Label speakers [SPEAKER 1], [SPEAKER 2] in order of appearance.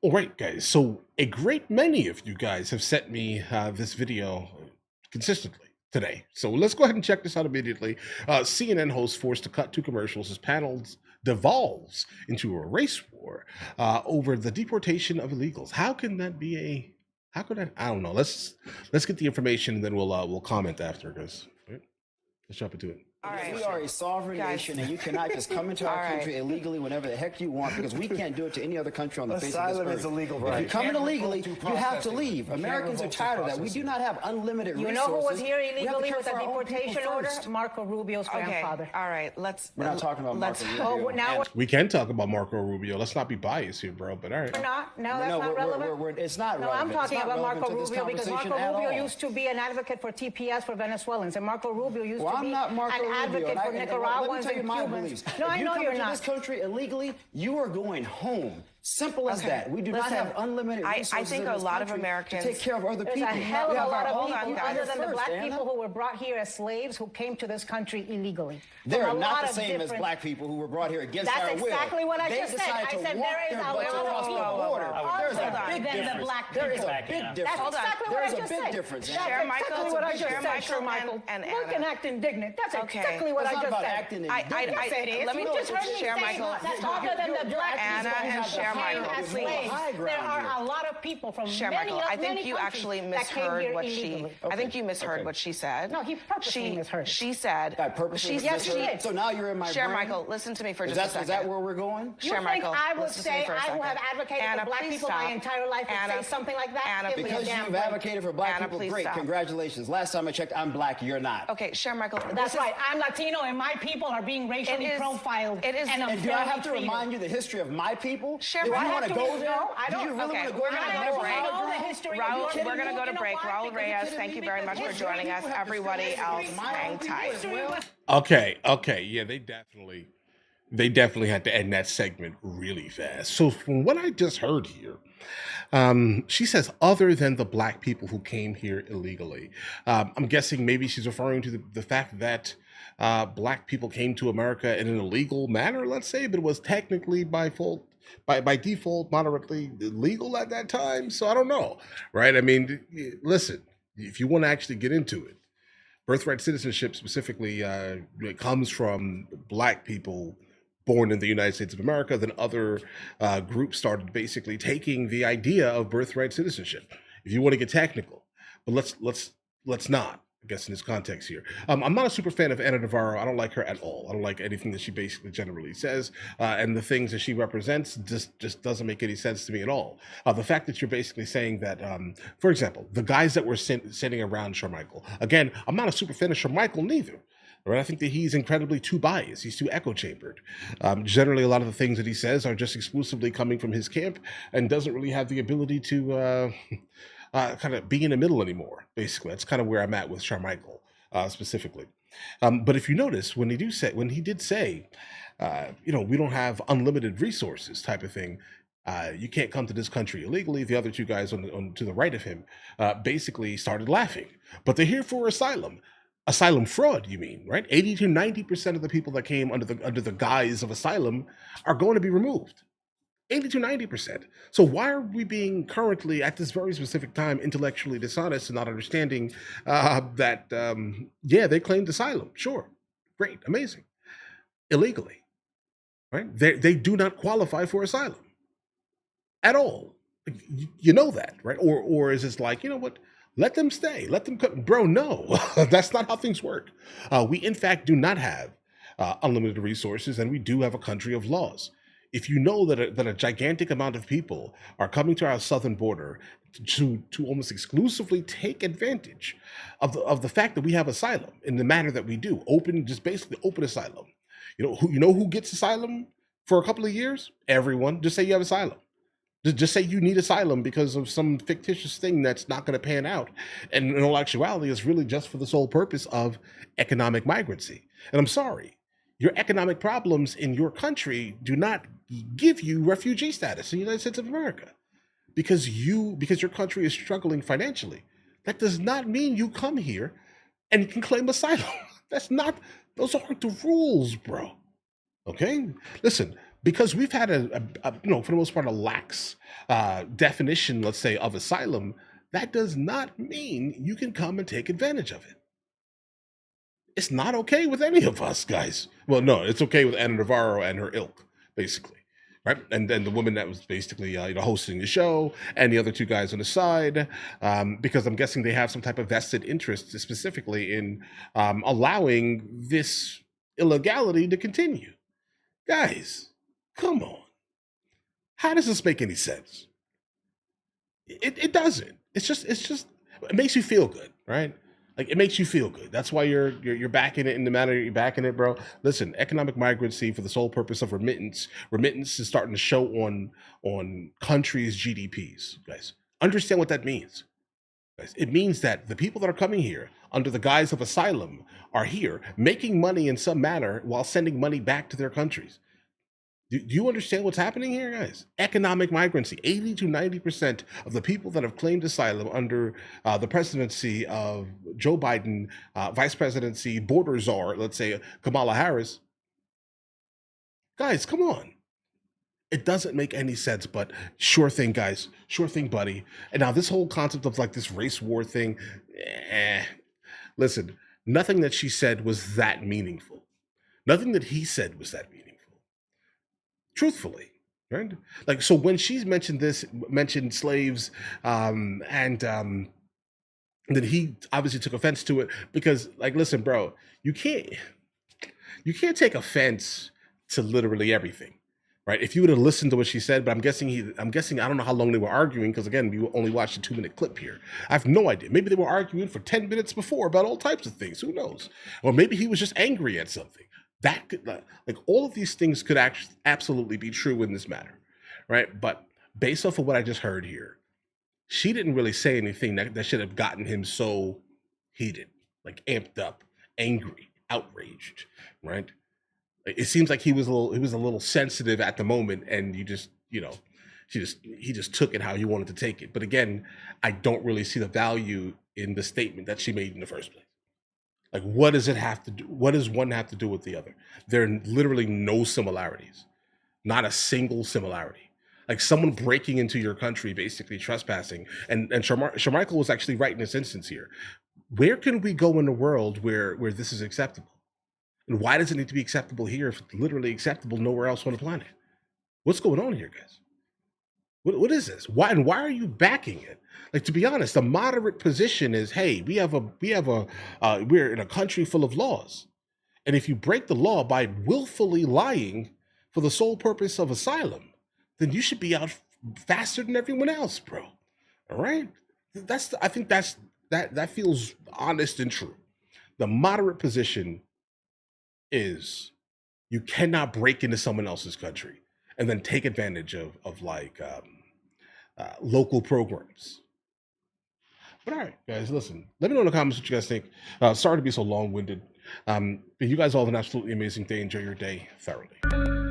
[SPEAKER 1] All right, guys. So a great many of you guys have sent me this video consistently today. So let's go ahead and check this out immediately. CNN host forced to cut two commercials as panels devolves into a race war over the deportation of illegals. How can that be a? How could I don't know. Let's get the information and then we'll comment after, guys. Right? Let's jump into it.
[SPEAKER 2] All right.
[SPEAKER 3] We are a sovereign nation, and you cannot just come into our country illegally whenever the heck you want, because we can't do it to any other country on the face of this earth.
[SPEAKER 4] Is illegal, right?
[SPEAKER 3] If you come in illegally, you have to leave. Americans are tired of that. We do not have unlimited resources.
[SPEAKER 2] You know who was here illegally with a
[SPEAKER 3] our own people
[SPEAKER 2] deportation order?
[SPEAKER 3] first.
[SPEAKER 2] Marco Rubio's grandfather. All right,
[SPEAKER 3] We're not talking about Marco Rubio.
[SPEAKER 2] Oh, now
[SPEAKER 1] We can talk about Marco Rubio. Let's not be biased here, bro. But all right.
[SPEAKER 2] we're not. No, that's not relevant.
[SPEAKER 3] It's not
[SPEAKER 2] No,
[SPEAKER 3] relevant.
[SPEAKER 2] I'm talking
[SPEAKER 3] It's not
[SPEAKER 2] about
[SPEAKER 3] relevant
[SPEAKER 2] Marco
[SPEAKER 3] to this
[SPEAKER 2] Rubio because
[SPEAKER 3] conversation
[SPEAKER 2] Marco
[SPEAKER 3] at
[SPEAKER 2] Rubio
[SPEAKER 3] all.
[SPEAKER 2] used to be an advocate for TPS for Venezuelans, and Marco Rubio used
[SPEAKER 3] Well,
[SPEAKER 2] to
[SPEAKER 3] I'm
[SPEAKER 2] be
[SPEAKER 3] not Marco
[SPEAKER 2] an
[SPEAKER 3] Rubio,
[SPEAKER 2] advocate
[SPEAKER 3] and
[SPEAKER 2] for
[SPEAKER 3] let me
[SPEAKER 2] Nicaraguans
[SPEAKER 3] tell you
[SPEAKER 2] and
[SPEAKER 3] my
[SPEAKER 2] Cubans.
[SPEAKER 3] beliefs.
[SPEAKER 2] No,
[SPEAKER 3] If
[SPEAKER 2] I
[SPEAKER 3] you
[SPEAKER 2] know
[SPEAKER 3] come
[SPEAKER 2] you're
[SPEAKER 3] into
[SPEAKER 2] not.
[SPEAKER 3] this country illegally, you are going home. Simple as
[SPEAKER 2] Okay.
[SPEAKER 3] that. We do not
[SPEAKER 2] Listen,
[SPEAKER 3] have unlimited
[SPEAKER 2] I
[SPEAKER 3] resources
[SPEAKER 2] think
[SPEAKER 3] in
[SPEAKER 2] a
[SPEAKER 3] this
[SPEAKER 2] lot of
[SPEAKER 3] country
[SPEAKER 2] Americans-
[SPEAKER 3] to take care of other
[SPEAKER 2] There's
[SPEAKER 3] people.
[SPEAKER 2] a hell of
[SPEAKER 3] We
[SPEAKER 2] a
[SPEAKER 3] have
[SPEAKER 2] lot
[SPEAKER 3] our
[SPEAKER 2] of
[SPEAKER 3] own
[SPEAKER 2] people,
[SPEAKER 3] people
[SPEAKER 2] other than the
[SPEAKER 3] first,
[SPEAKER 2] black
[SPEAKER 3] Anna.
[SPEAKER 2] people who were brought here as slaves who came to this country illegally.
[SPEAKER 3] They're
[SPEAKER 2] From a
[SPEAKER 3] not
[SPEAKER 2] lot
[SPEAKER 3] the
[SPEAKER 2] of
[SPEAKER 3] same as
[SPEAKER 2] different-
[SPEAKER 3] black people who were brought here against our
[SPEAKER 2] That's
[SPEAKER 3] will.
[SPEAKER 2] exactly what I
[SPEAKER 3] They
[SPEAKER 2] just said.
[SPEAKER 3] decided
[SPEAKER 2] I
[SPEAKER 3] to
[SPEAKER 2] said
[SPEAKER 3] walk
[SPEAKER 2] there is
[SPEAKER 3] their
[SPEAKER 2] a
[SPEAKER 3] butts
[SPEAKER 2] lot
[SPEAKER 3] across
[SPEAKER 2] of
[SPEAKER 3] the
[SPEAKER 2] people
[SPEAKER 3] border. There's
[SPEAKER 2] other
[SPEAKER 3] a big
[SPEAKER 2] than the
[SPEAKER 3] difference.
[SPEAKER 2] black
[SPEAKER 3] There is
[SPEAKER 2] people.
[SPEAKER 3] a big
[SPEAKER 2] That's
[SPEAKER 3] difference.
[SPEAKER 2] exactly what I
[SPEAKER 3] There's a
[SPEAKER 2] just
[SPEAKER 3] big
[SPEAKER 2] said.
[SPEAKER 3] difference.
[SPEAKER 2] That's
[SPEAKER 3] Anna.
[SPEAKER 2] exactly what I just said,
[SPEAKER 3] Michael
[SPEAKER 2] Sir Michael.
[SPEAKER 3] and
[SPEAKER 2] Look and act indignant. That's
[SPEAKER 5] Okay.
[SPEAKER 2] exactly what
[SPEAKER 3] It's
[SPEAKER 2] I
[SPEAKER 3] not
[SPEAKER 2] just
[SPEAKER 3] about
[SPEAKER 2] said.
[SPEAKER 3] acting
[SPEAKER 2] Yes, it is.
[SPEAKER 5] let me
[SPEAKER 2] You
[SPEAKER 5] just
[SPEAKER 2] heard me
[SPEAKER 5] share
[SPEAKER 2] say
[SPEAKER 5] Michael.
[SPEAKER 2] that other than the black
[SPEAKER 5] Anna
[SPEAKER 2] people
[SPEAKER 5] and
[SPEAKER 2] who
[SPEAKER 5] share
[SPEAKER 2] came
[SPEAKER 5] Michael,
[SPEAKER 2] as
[SPEAKER 5] please.
[SPEAKER 2] slaves,
[SPEAKER 3] High
[SPEAKER 2] there
[SPEAKER 3] ground
[SPEAKER 2] are
[SPEAKER 3] here.
[SPEAKER 2] a lot of people from
[SPEAKER 5] Share
[SPEAKER 2] many,
[SPEAKER 5] Michael. I
[SPEAKER 2] many
[SPEAKER 5] think you
[SPEAKER 2] countries
[SPEAKER 5] actually
[SPEAKER 2] that came
[SPEAKER 5] misheard
[SPEAKER 2] here
[SPEAKER 5] what she.
[SPEAKER 2] illegally.
[SPEAKER 5] I think you misheard what she said.
[SPEAKER 2] No, he purposely misheard it.
[SPEAKER 5] She said.
[SPEAKER 3] I purposely
[SPEAKER 2] Yes,
[SPEAKER 3] misheard
[SPEAKER 2] he
[SPEAKER 3] it.
[SPEAKER 2] did.
[SPEAKER 3] So now you're in my
[SPEAKER 5] Share
[SPEAKER 3] brain?
[SPEAKER 5] Michael. Listen to me for
[SPEAKER 3] Is
[SPEAKER 5] just a
[SPEAKER 3] that,
[SPEAKER 5] second.
[SPEAKER 3] is that where we're going?
[SPEAKER 2] You
[SPEAKER 5] Share
[SPEAKER 2] think
[SPEAKER 5] Michael.
[SPEAKER 2] I would
[SPEAKER 5] Listen to me
[SPEAKER 2] say
[SPEAKER 5] for a
[SPEAKER 2] I who
[SPEAKER 5] second.
[SPEAKER 2] have advocated
[SPEAKER 5] Anna,
[SPEAKER 2] for black
[SPEAKER 5] please
[SPEAKER 2] people
[SPEAKER 5] stop.
[SPEAKER 2] my entire life would
[SPEAKER 5] Anna,
[SPEAKER 2] say something like that?
[SPEAKER 5] Anna,
[SPEAKER 2] Give me a
[SPEAKER 3] Because
[SPEAKER 2] damn
[SPEAKER 3] you've
[SPEAKER 2] break.
[SPEAKER 3] advocated for black
[SPEAKER 5] Anna,
[SPEAKER 3] people,
[SPEAKER 5] please
[SPEAKER 3] great,
[SPEAKER 5] stop.
[SPEAKER 3] congratulations. Last time I checked, I'm black, you're not.
[SPEAKER 5] Okay, share Michael.
[SPEAKER 2] That's right. I'm Latino, and my people are being racially
[SPEAKER 5] It is-
[SPEAKER 2] profiled.
[SPEAKER 5] it is-
[SPEAKER 2] and
[SPEAKER 3] And do I have to
[SPEAKER 2] unfairly
[SPEAKER 3] remind you the history of my people?
[SPEAKER 5] Share
[SPEAKER 3] Do
[SPEAKER 5] my-
[SPEAKER 3] you
[SPEAKER 5] I
[SPEAKER 3] want
[SPEAKER 5] have
[SPEAKER 3] to
[SPEAKER 5] to-
[SPEAKER 3] go there?
[SPEAKER 2] No, I
[SPEAKER 3] Do you
[SPEAKER 2] don't.
[SPEAKER 3] really
[SPEAKER 5] Okay,
[SPEAKER 3] want to go
[SPEAKER 5] we're
[SPEAKER 3] there?
[SPEAKER 5] gonna
[SPEAKER 3] and
[SPEAKER 5] go
[SPEAKER 3] never
[SPEAKER 5] to break.
[SPEAKER 3] hide
[SPEAKER 2] know the
[SPEAKER 3] ground?
[SPEAKER 2] history.
[SPEAKER 5] Raul,
[SPEAKER 2] You
[SPEAKER 5] we're going to go to
[SPEAKER 2] know
[SPEAKER 5] break.
[SPEAKER 2] why?
[SPEAKER 5] Raul
[SPEAKER 2] Because
[SPEAKER 5] Reyes,
[SPEAKER 2] it's
[SPEAKER 5] thank you very much for
[SPEAKER 2] history.
[SPEAKER 5] joining us.
[SPEAKER 3] People have
[SPEAKER 5] Everybody
[SPEAKER 3] history.
[SPEAKER 5] else,
[SPEAKER 3] My
[SPEAKER 5] hang
[SPEAKER 3] own people
[SPEAKER 5] tight.
[SPEAKER 3] as well.
[SPEAKER 1] Okay, yeah, they definitely had to end that segment really fast. So from what I just heard here, she says other than the black people who came here illegally. I'm guessing maybe she's referring to the fact that black people came to America in an illegal manner, let's say, but it was technically by default moderately legal at that time. So I don't know, right? I mean, listen, if you want to actually get into it, birthright citizenship specifically it comes from black people born in the United States of America. Then other groups started basically taking the idea of birthright citizenship. If you want to get technical, but let's not. I guess in this context here, I'm not a super fan of Anna Navarro. I don't like her at all. I don't like anything that she basically generally says, and the things that she represents just doesn't make any sense to me at all. The fact that you're basically saying that, for example, the guys that were sending around Shermichael. Again, I'm not a super fan of Shermichael neither. Right? I think that he's incredibly too biased. He's too echo chambered. Generally, a lot of the things that he says are just exclusively coming from his camp and doesn't really have the ability to kind of be in the middle anymore. Basically, that's kind of where I'm at with Sharmichael specifically. But if you notice, when he did say, we don't have unlimited resources type of thing. You can't come to this country illegally. The other two guys on to the right of him basically started laughing. But they're here for asylum. Asylum fraud, you mean, right? 80 to 90% of the people that came under the guise of asylum are going to be removed. 80 to 90%. So why are we being currently at this very specific time intellectually dishonest and not understanding that they claimed asylum? Sure, great, amazing, illegally, right? They do not qualify for asylum at all. You know that, right? Or is this like, you know what? Let them stay. Let them come. Bro, no, that's not how things work. We, in fact, do not have unlimited resources, and we do have a country of laws. If you know that a gigantic amount of people are coming to our southern border to almost exclusively take advantage of the fact that we have asylum in the manner that we do, basically open asylum. You know who gets asylum for a couple of years? Everyone. Just say you have asylum. Just say you need asylum because of some fictitious thing that's not going to pan out. And in all actuality, it's really just for the sole purpose of economic migrancy. And I'm sorry, your economic problems in your country do not give you refugee status in the United States of America because your country is struggling financially. That does not mean you come here and can claim asylum. Those aren't the rules, bro. Okay? Listen, because we've had for the most part, a lax definition, let's say, of asylum. That does not mean you can come and take advantage of it. It's not okay with any of us, guys. Well, no, it's okay with Anna Navarro and her ilk, basically, right? And then the woman that was basically, hosting the show, and the other two guys on the side, because I'm guessing they have some type of vested interest, specifically in allowing this illegality to continue. Guys, come on. How does this make any sense? It doesn't. It's just it makes you feel good, right? Like, it makes you feel good. That's why you're backing it in the manner you're backing it, bro. Listen, economic migrancy for the sole purpose of remittance. Remittance is starting to show on countries' GDPs, guys. Understand what that means. Guys, it means that the people that are coming here under the guise of asylum are here making money in some manner while sending money back to their countries. Do you understand what's happening here, guys? Economic migrancy. 80 to 90% of the people that have claimed asylum under the presidency of Joe Biden, vice presidency, border czar, let's say Kamala Harris. Guys, come on. It doesn't make any sense, but sure thing, guys. Sure thing, buddy. And now this whole concept of like this race war thing, listen, nothing that she said was that meaningful. Nothing that he said was that meaningful. Truthfully, right? Like, so when she's mentioned slaves, and then he obviously took offense to it because, like, listen, bro, you can't take offense to literally everything, right? If you would have listened to what she said, but I'm guessing I don't know how long they were arguing, because again, we only watched a 2-minute clip here. I have no idea. Maybe they were arguing for 10 minutes before about all types of things. Who knows? Or maybe he was just angry at something. That could, like, all of these things could actually absolutely be true in this matter, right? But based off of what I just heard here, she didn't really say anything that should have gotten him so heated, like amped up, angry, outraged, right? It seems like he was a little sensitive at the moment, and he just took it how he wanted to take it. But again, I don't really see the value in the statement that she made in the first place. Like, what does it have to do? What does one have to do with the other? There are literally no similarities, not a single similarity. Like, someone breaking into your country, basically trespassing, and Sharmichael was actually right in this instance here. Where can we go in the world where this is acceptable? And why does it need to be acceptable here if it's literally acceptable nowhere else on the planet? What's going on here, guys? What is this? Why are you backing it? Like, to be honest, the moderate position is, hey, we're in a country full of laws, and if you break the law by willfully lying for the sole purpose of asylum, then you should be out faster than everyone else, bro. All right, I think that feels honest and true. The moderate position is you cannot break into someone else's country and then take advantage of local programs. But all right, guys, listen. Let me know in the comments what you guys think. Sorry to be so long-winded. But you guys all have an absolutely amazing day. Enjoy your day thoroughly.